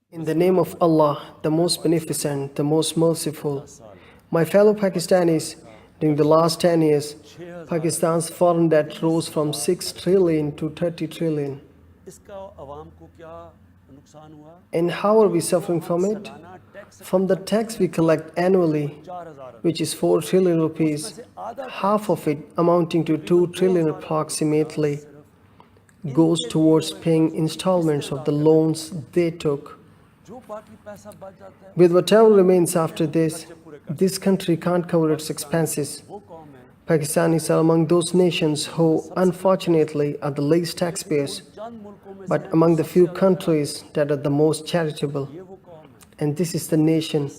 In the name of Allah, the most beneficent, the most merciful. My fellow Pakistanis, during the last 10 years, Pakistan's foreign debt rose from 6 trillion to 30 trillion. And how are we suffering from it? From the tax we collect annually, which is 4 trillion rupees, half of it, amounting to 2 trillion approximately, goes towards paying installments of the loans they took. With whatever remains after this country can't cover its expenses. Pakistanis are among those nations who, unfortunately, are the least taxpayers, but among the few countries that are the most charitable. And this is the nation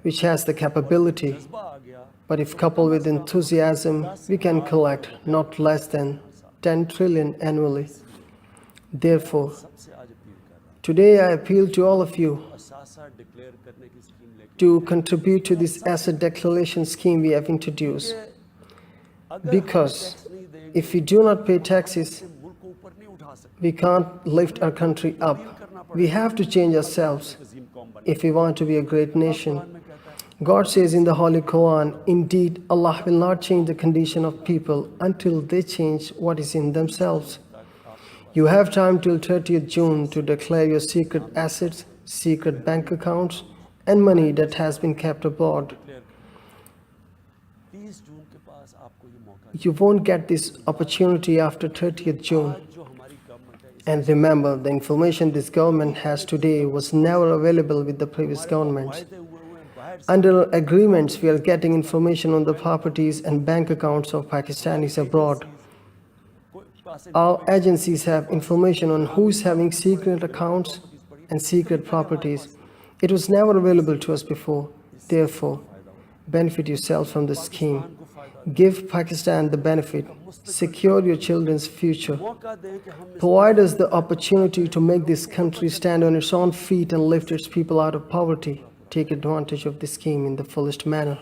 which has the capability. But if coupled with enthusiasm, we can collect not less than 10 trillion annually. Therefore, today I appeal to all of you to contribute to this asset declaration scheme we have introduced. Because if we do not pay taxes, we can't lift our country up. We have to change ourselves if we want to be a great nation. God says in the Holy Quran, indeed, Allah will not change the condition of people until they change what is in themselves. You have time till 30th June to declare your secret assets, secret bank accounts, and money that has been kept abroad. You won't get this opportunity after 30th June. And remember, the information this government has today was never available with the previous governments. Under agreements, we are getting information on the properties and bank accounts of Pakistanis abroad. Our agencies have information on who is having secret accounts and secret properties. It was never available to us before. Therefore, benefit yourself from the scheme. Give Pakistan the benefit. Secure your children's future. Provide us the opportunity to make this country stand on its own feet and lift its people out of poverty. Take advantage of this scheme in the fullest manner.